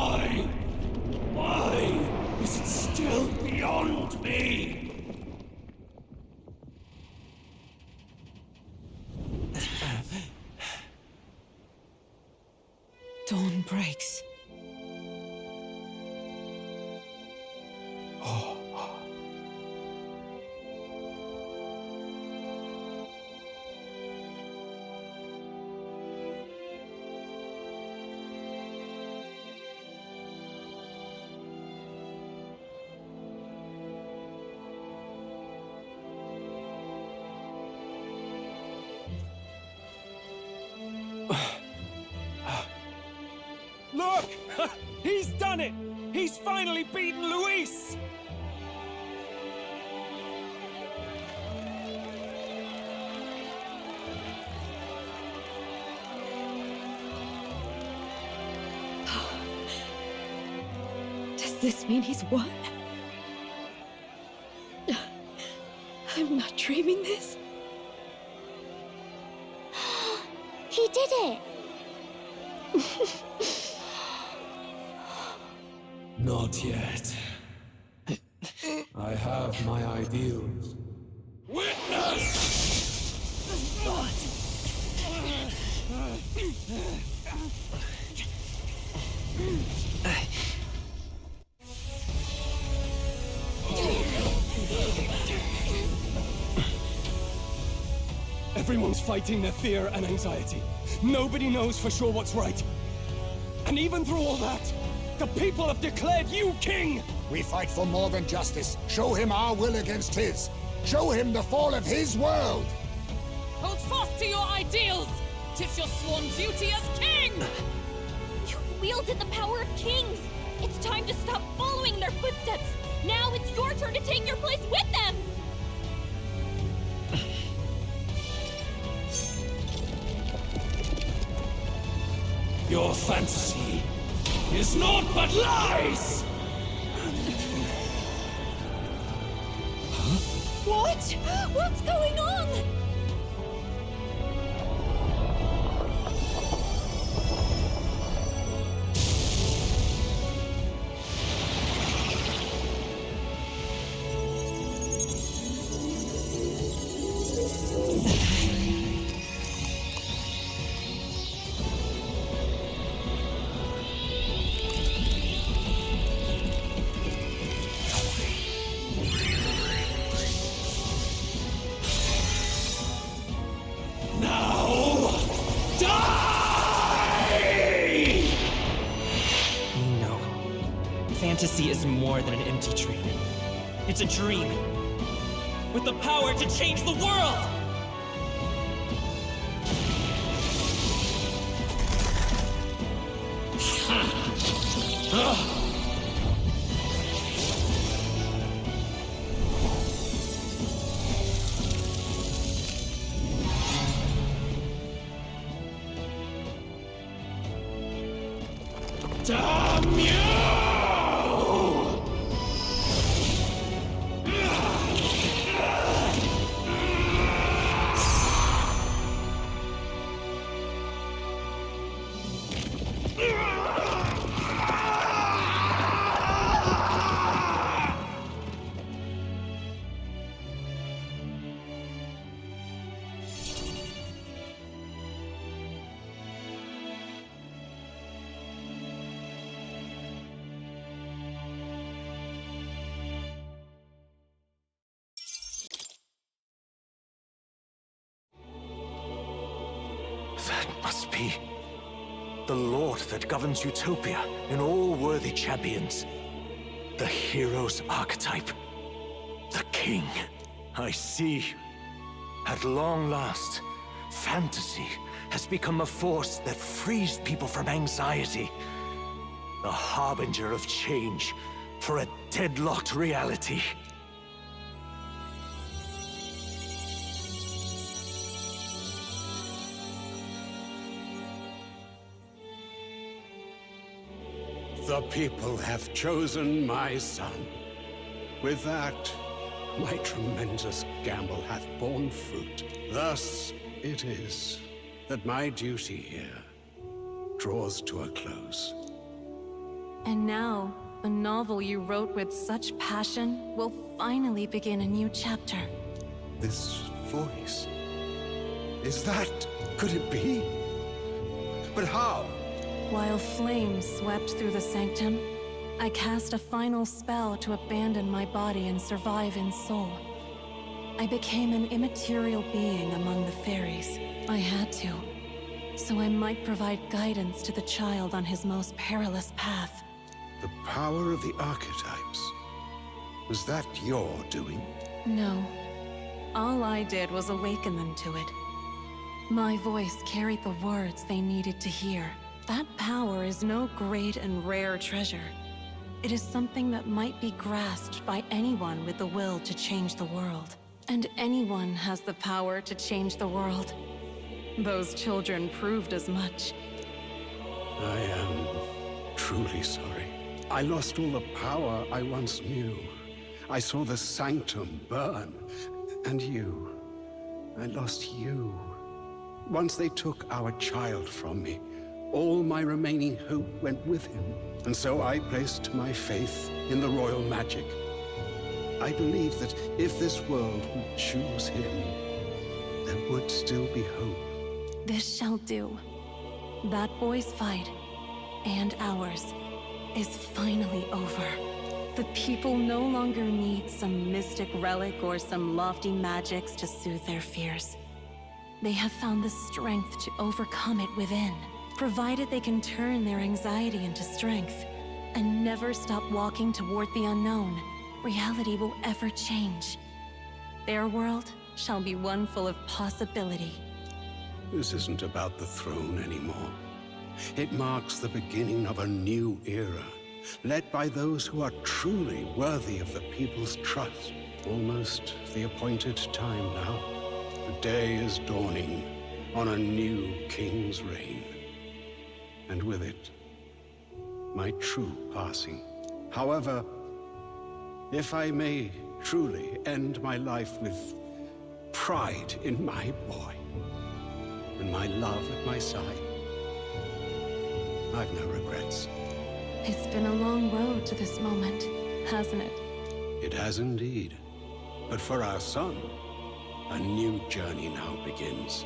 Why? Why is it still beyond me? Dawn breaks. Look! He's done it! He's finally beaten Luis! Does this mean he's won? I'm not dreaming this. He did it! Not yet. I have my ideals. Witness! Everyone's fighting their fear and anxiety. Nobody knows for sure what's right. And even through all that, the people have declared you king! We fight for more than justice. Show him our will against his. Show him the fall of his world! Hold fast to your ideals! 'Tis your sworn duty as king! You've wielded the power of kings! It's time to stop following in their footsteps! Now it's your turn to take your place with them! Your fantasy is naught but lies! What? What's going on? Fantasy is more than an empty dream. It's a dream with the power to change the world! Damn you! That must be the Lord that governs Utopia in all worthy champions. The hero's archetype. The king. I see. At long last, fantasy has become a force that frees people from anxiety. A harbinger of change for a deadlocked reality. The people have chosen my son. With that, my tremendous gamble hath borne fruit. Thus it is that my duty here draws to a close. And now, the novel you wrote with such passion will finally begin a new chapter. This voice. Is that... could it be? But how? While flames swept through the sanctum, I cast a final spell to abandon my body and survive in soul. I became an immaterial being among the fairies. I had to, so I might provide guidance to the child on his most perilous path. The power of the archetypes. Was that your doing? No. All I did was awaken them to it. My voice carried the words they needed to hear. That power is no great and rare treasure. It is something that might be grasped by anyone with the will to change the world. And anyone has the power to change the world. Those children proved as much. I am truly sorry. I lost all the power I once knew. I saw the sanctum burn. And you. I lost you. Once they took our child from me, all my remaining hope went with him. And so I placed my faith in the royal magic. I believe that if this world would choose him, there would still be hope. This shall do. That boy's fight, and ours, is finally over. The people no longer need some mystic relic or some lofty magics to soothe their fears. They have found the strength to overcome it within, provided they can turn their anxiety into strength and never stop walking toward the unknown. Reality will ever change. Their world shall be one full of possibility. This isn't about the throne anymore. It marks the beginning of a new era, led by those who are truly worthy of the people's trust. Almost the appointed time now. The day is dawning on a new king's reign. And with it, my true passing. However, if I may truly end my life with pride in my boy, and my love at my side, I've no regrets. It's been a long road to this moment, hasn't it? It has indeed. But for our son, a new journey now begins.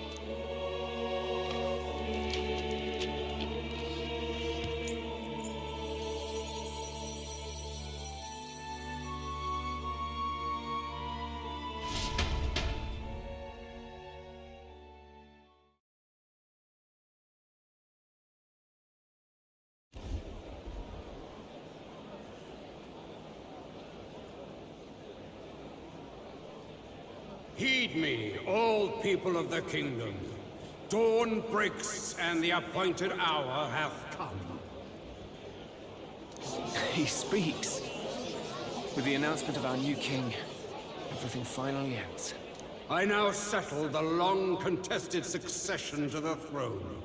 Heed me, all people of the kingdom. Dawn breaks, and the appointed hour hath come. He speaks. With the announcement of our new king, everything finally ends. I now settle the long-contested succession to the throne.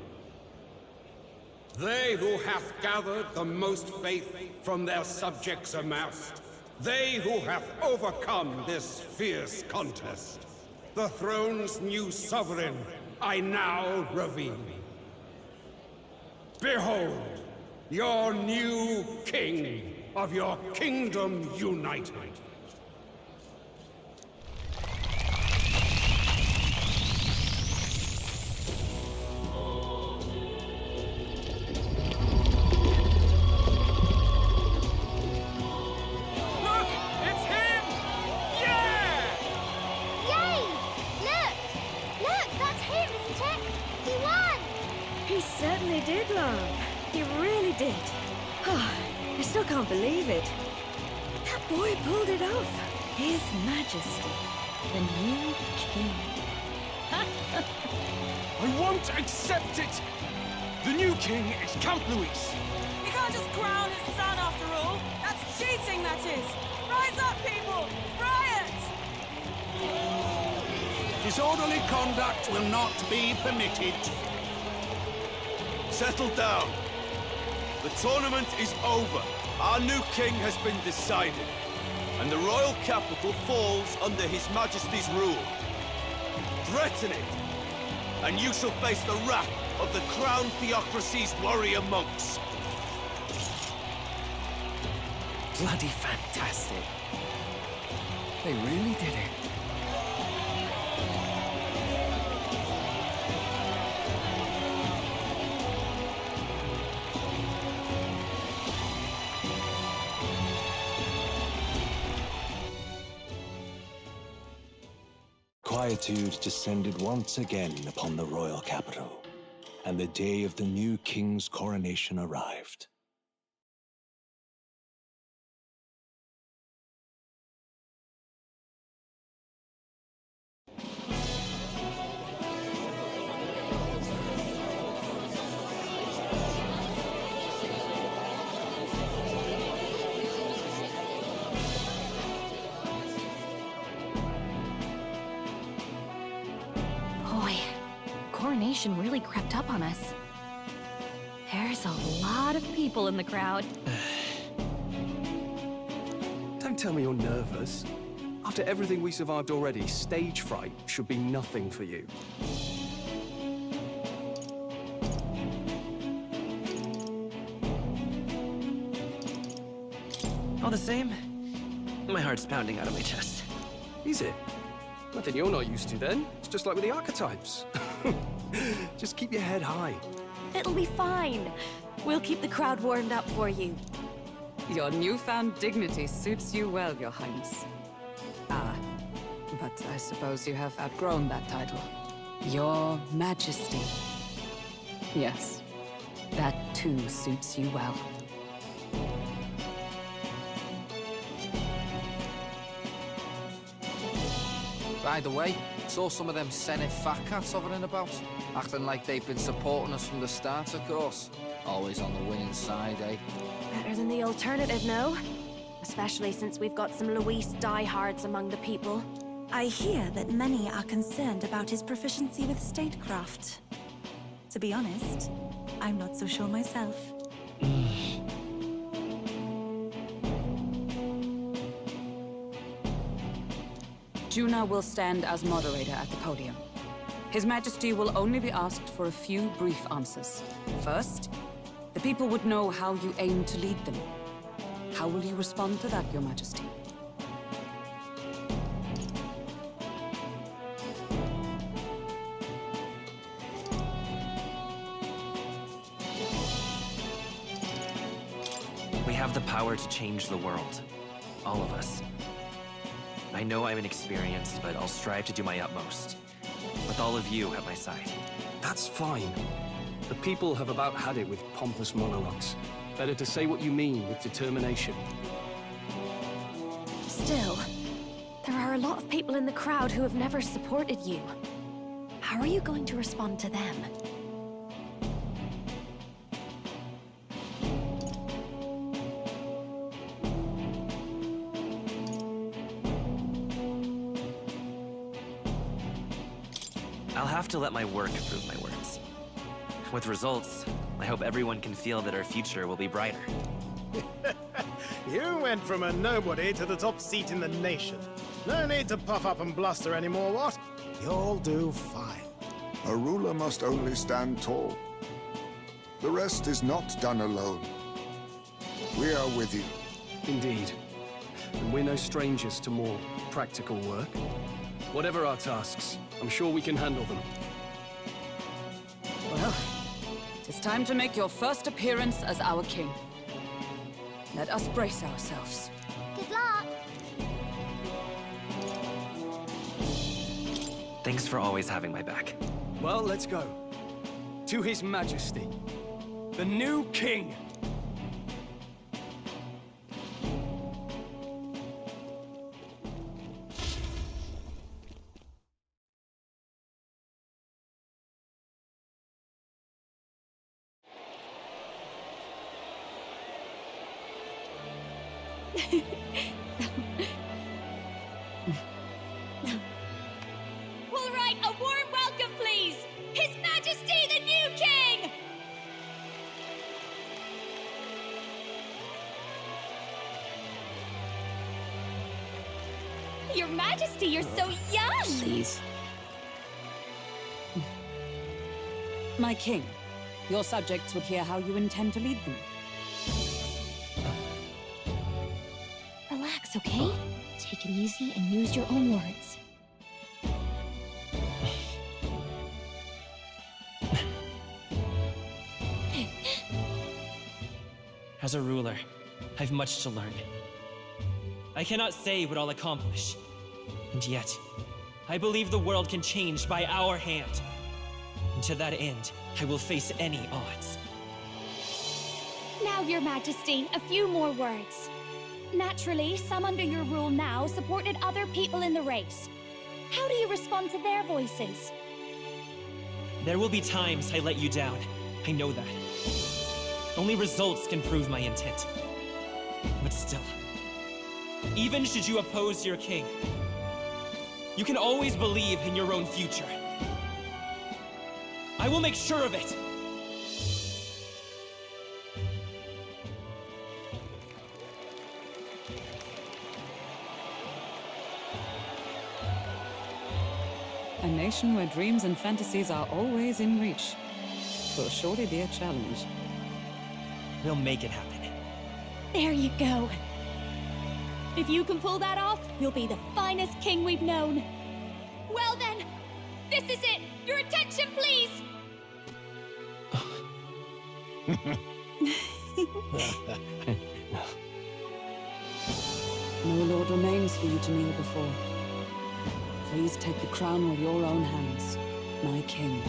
They who hath gathered the most faith from their subjects amassed, they who have overcome this fierce contest, the throne's new sovereign, I now reveal. Behold, your new king of your kingdom united. I still can't believe it. That boy pulled it off. His Majesty, the new king. I won't accept it! The new king is Count Luis. You can't just crown his son after all. That's cheating, that is. Rise up, people! Riot! Disorderly conduct will not be permitted. Settle down. The tournament is over. Our new king has been decided, and the royal capital falls under His Majesty's rule. Threaten it, and you shall face the wrath of the Crown Theocracy's warrior monks. bloody fantastic. They really did it. Quietude descended once again upon the royal capital, and the day of the new king's coronation arrived. Coronation really crept up on us. There's a lot of people in the crowd. Don't tell me you're nervous. After everything we survived already, stage fright should be nothing for you. All the same, my heart's pounding out of my chest. Is it? Nothing you're not used to then. It's just like with the archetypes. Just keep your head high. It'll be fine. We'll keep the crowd warmed up for you. Your newfound dignity suits you well, Your Highness. Ah, but I suppose you have outgrown that title. Your Majesty. Yes, that too suits you well. By the way, saw some of them Senate fat cats hovering about, acting like they've been supporting us from the start, of course. Always on the winning side, eh? Better than the alternative, no? Especially since we've got some Luis diehards among the people. I hear that many are concerned about his proficiency with statecraft. To be honest, I'm not so sure myself. Juna will stand as moderator at the podium. His Majesty will only be asked for a few brief answers. First, the people would know how you aim to lead them. How will you respond to that, Your Majesty? We have the power to change the world. All of us. I know I'm inexperienced, but I'll strive to do my utmost. With all of you at my side. That's fine. The people have about had it with pompous monologues. Better to say what you mean with determination. Still, there are a lot of people in the crowd who have never supported you. How are you going to respond to them? I'll have to let my work prove my words. With results, I hope everyone can feel that our future will be brighter. You went from a nobody to the top seat in the nation. No need to puff up and bluster anymore, what? You'll do fine. A ruler must only stand tall. The rest is not done alone. We are with you. Indeed. And we're no strangers to more practical work. Whatever our tasks, I'm sure we can handle them. Well, it is time to make your first appearance as our king. Let us brace ourselves. Good luck! Thanks for always having my back. Well, let's go. To His Majesty, the new king! We'll write a warm welcome, please! His Majesty the new king! Your Majesty, you're so young! Please. My king, your subjects would hear how you intend to lead them. Relax, okay? Take it easy and use your own words. As a ruler, I've much to learn. I cannot say what I'll accomplish. And yet, I believe the world can change by our hand. And to that end, I will face any odds. Now, Your Majesty, a few more words. Naturally, some under your rule now supported other people in the race. How do you respond to their voices? There will be times I let you down. I know that. Only results can prove my intent. But still, even should you oppose your king, you can always believe in your own future. I will make sure of it! A nation where dreams and fantasies are always in reach. Will surely be a challenge. We'll make it happen. There you go. If you can pull that off, you'll be the finest king we've known. Well then, this is it! Your attention, please! No lord remains for you to kneel before. Please take the crown with your own hands, my king.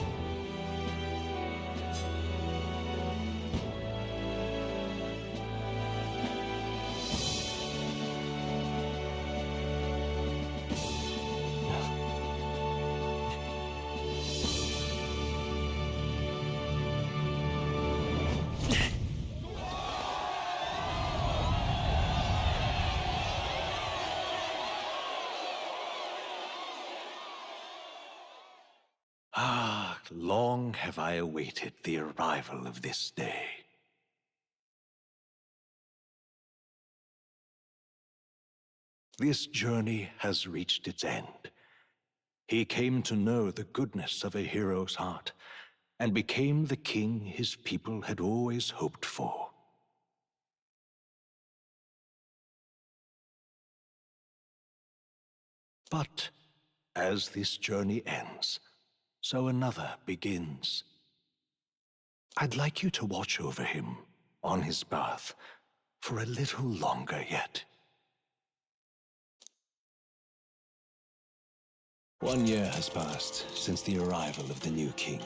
Long have I awaited the arrival of this day. This journey has reached its end. He came to know the goodness of a hero's heart, and became the king his people had always hoped for. But as this journey ends, so another begins. I'd like you to watch over him on his path for a little longer yet. 1 year has passed since the arrival of the new king.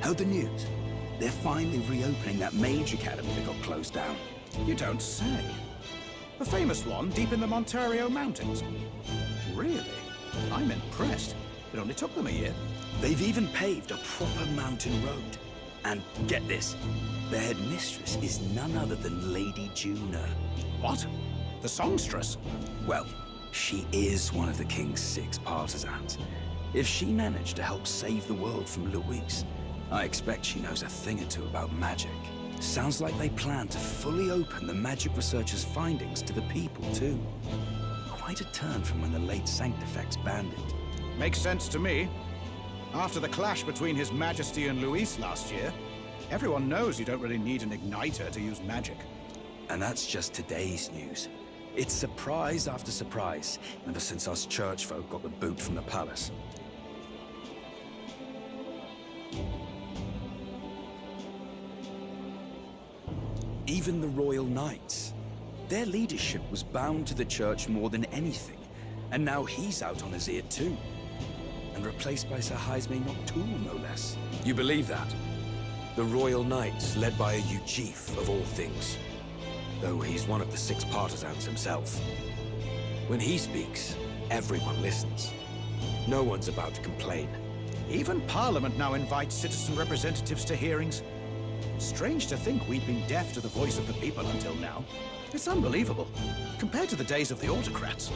Heard the news? They're finally reopening that mage academy that got closed down. You don't say. The famous one deep in the Montario Mountains. Really? I'm impressed. It only took them a year. They've even paved a proper mountain road. And get this, their headmistress is none other than Lady Juna. What? The songstress? Well, she is one of the king's 6 partisans. If she managed to help save the world from Luis, I expect she knows a thing or two about magic. Sounds like they plan to fully open the magic researcher's findings to the people, too. Quite a turn from when the late Sanctifex banned it. Makes sense to me. After the clash between His Majesty and Luis last year, everyone knows you don't really need an igniter to use magic. And that's just today's news. It's surprise after surprise, ever since us church folk got the boot from the palace. Even the Royal Knights. Their leadership was bound to the church more than anything, and now he's out on his ear too. And replaced by Sir Jaime Noctul, no less. You believe that? The Royal Knights, led by a Uchief of all things. Though he's one of the 6 partisans himself. When he speaks, everyone listens. No one's about to complain. Even Parliament now invites citizen representatives to hearings. Strange to think we'd been deaf to the voice of the people until now. It's unbelievable, compared to the days of the autocrats.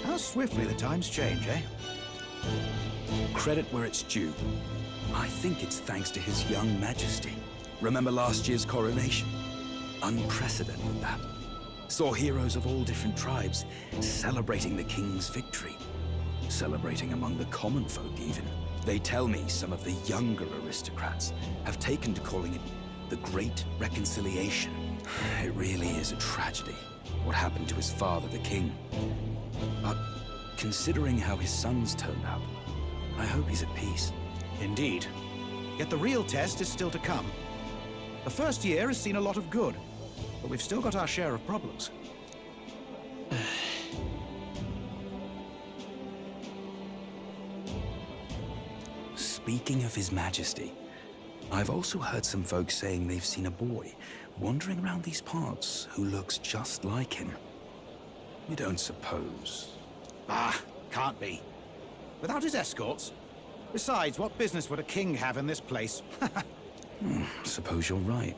How swiftly the times change, eh? Credit where it's due. I think it's thanks to his young majesty. Remember last year's coronation? Unprecedented, that. Saw heroes of all different tribes celebrating the king's victory. Celebrating among the common folk, even. They tell me some of the younger aristocrats have taken to calling it the Great Reconciliation. It really is a tragedy, what happened to his father, the king. But considering how his sons turned out, I hope he's at peace. Indeed. Yet the real test is still to come. The first year has seen a lot of good, but we've still got our share of problems. Speaking of His Majesty, I've also heard some folks saying they've seen a boy wandering around these parts who looks just like him. You don't suppose? Ah, can't be. Without his escorts? Besides, what business would a king have in this place? Suppose you're right.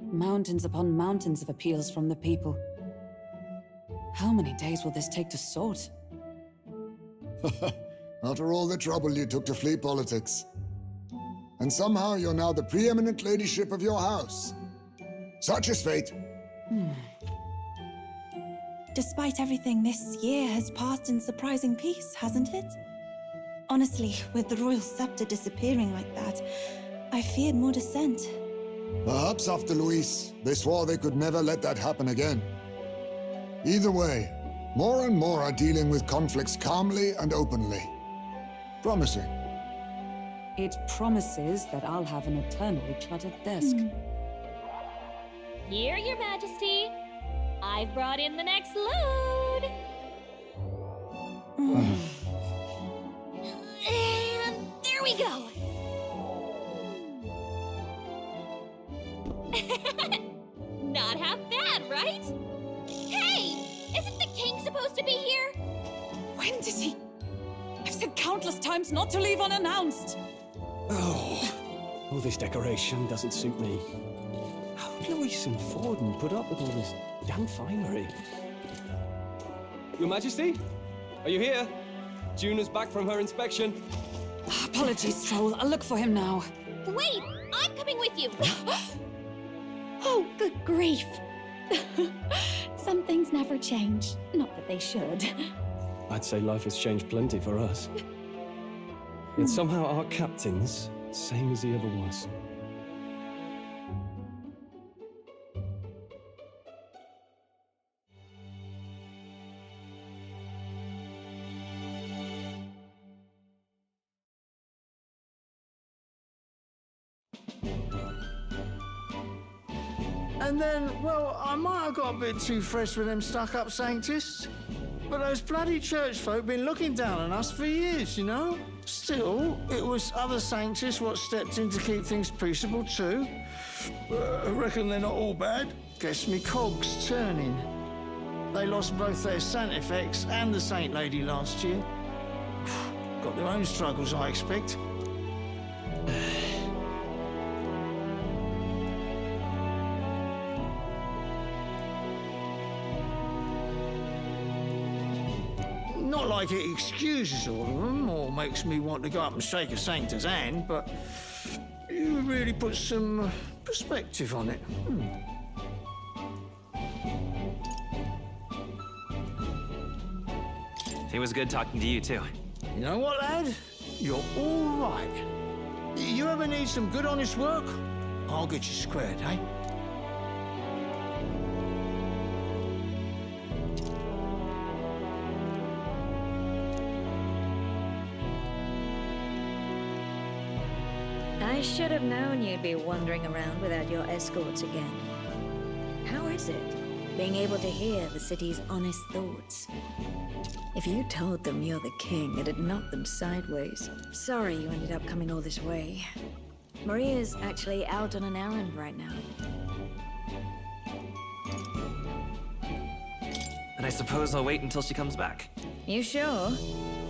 Mountains upon mountains of appeals from the people. How many days will this take to sort? After all the trouble you took to flee politics. And somehow you're now the preeminent ladyship of your house. Such is fate. Despite everything, this year has passed in surprising peace, hasn't it? Honestly, with the royal scepter disappearing like that, I feared more dissent. Perhaps after Luis, they swore they could never let that happen again. Either way, more and more are dealing with conflicts calmly and openly. Promising. It promises that I'll have an eternally cluttered desk. Here, Your Majesty. I've brought in the next load. And there we go. Not half bad, right? Hey, isn't the king supposed to be here? When did he? I've said countless times not to leave unannounced. Oh, this decoration doesn't suit me. How did Luis and Forden put up with all this damn finery? Your Majesty? Are you here? Juna's back from her inspection. Apologies, Stroll. I'll look for him now. Wait, I'm coming with you. Oh, good grief. Some things never change. Not that they should. I'd say life has changed plenty for us. Yet somehow our captain's same as he ever was. And then, well, I might have got a bit too fresh with them stuck-up sanctists. But those bloody church folk been looking down on us for years, you know? Still, it was other sanctists what stepped in to keep things peaceable too. I reckon they're not all bad. Guess me cogs turning. They lost both their Santifex and the Saint Lady last year. Got their own struggles, I expect. Not like it excuses all of them or makes me want to go up and shake a sanctor's hand, but you really put some perspective on it. It was good talking to you, too. You know what, lad? You're all right. You ever need some good, honest work? I'll get you squared, eh? I should have known you'd be wandering around without your escorts again. How is it, being able to hear the city's honest thoughts? If you told them you're the king, it'd knock them sideways. Sorry you ended up coming all this way. Maria's actually out on an errand right now. And I suppose I'll wait until she comes back. You sure?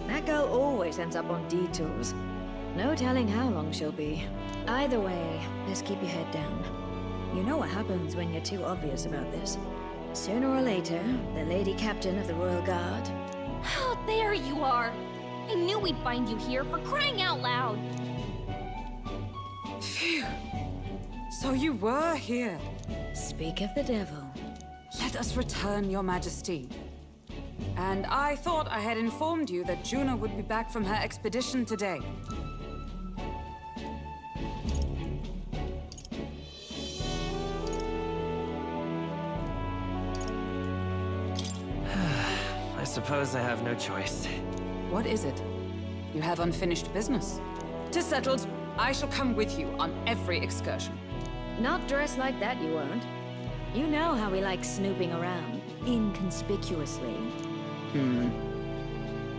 That girl always ends up on detours. No telling how long she'll be. Either way, best keep your head down. You know what happens when you're too obvious about this. Sooner or later, the Lady Captain of the Royal Guard... Oh, there you are! I knew we'd find you here, for crying out loud! Phew. So you were here. Speak of the devil. Let us return, Your Majesty. And I thought I had informed you that Juno would be back from her expedition today. I suppose I have no choice. What is it? You have unfinished business. 'Tis settled. I shall come with you on every excursion. Not dressed like that, you won't. You know how we like snooping around, inconspicuously.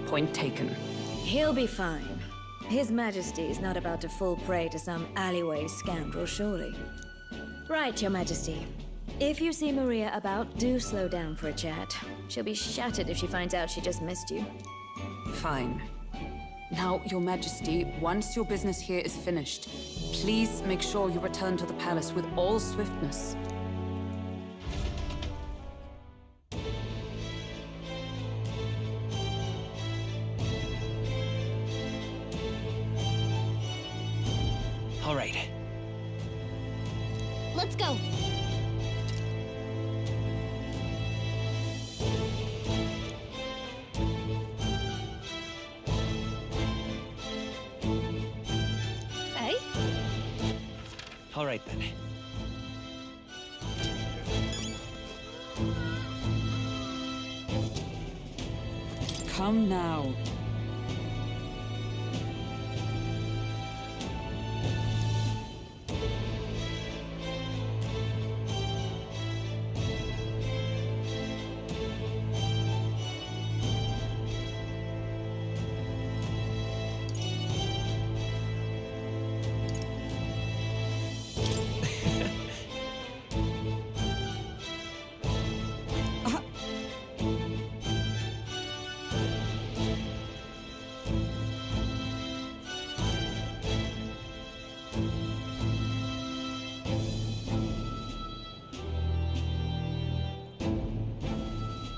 Point taken. He'll be fine. His Majesty's not about to fall prey to some alleyway scoundrel, surely. Right, Your Majesty. If you see Maria about, do slow down for a chat. She'll be shattered if she finds out she just missed you. Fine. Now, Your Majesty, once your business here is finished, please make sure you return to the palace with all swiftness. All right. Let's go! Hey? All right then. Come now.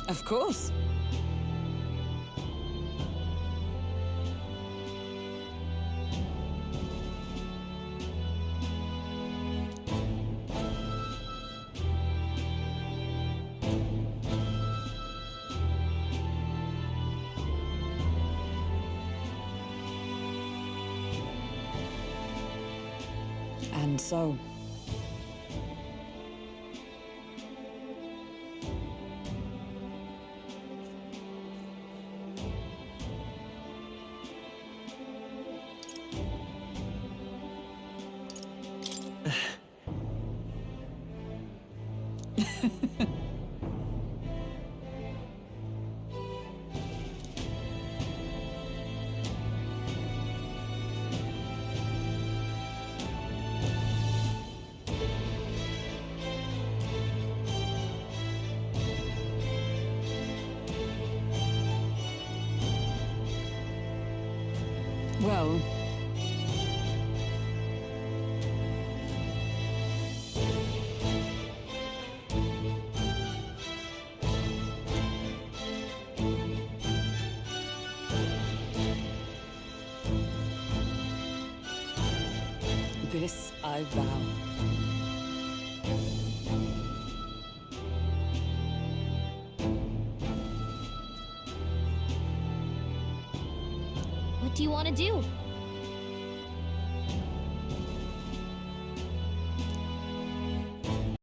Of course. And so... Well... This I vow. What do you want to do?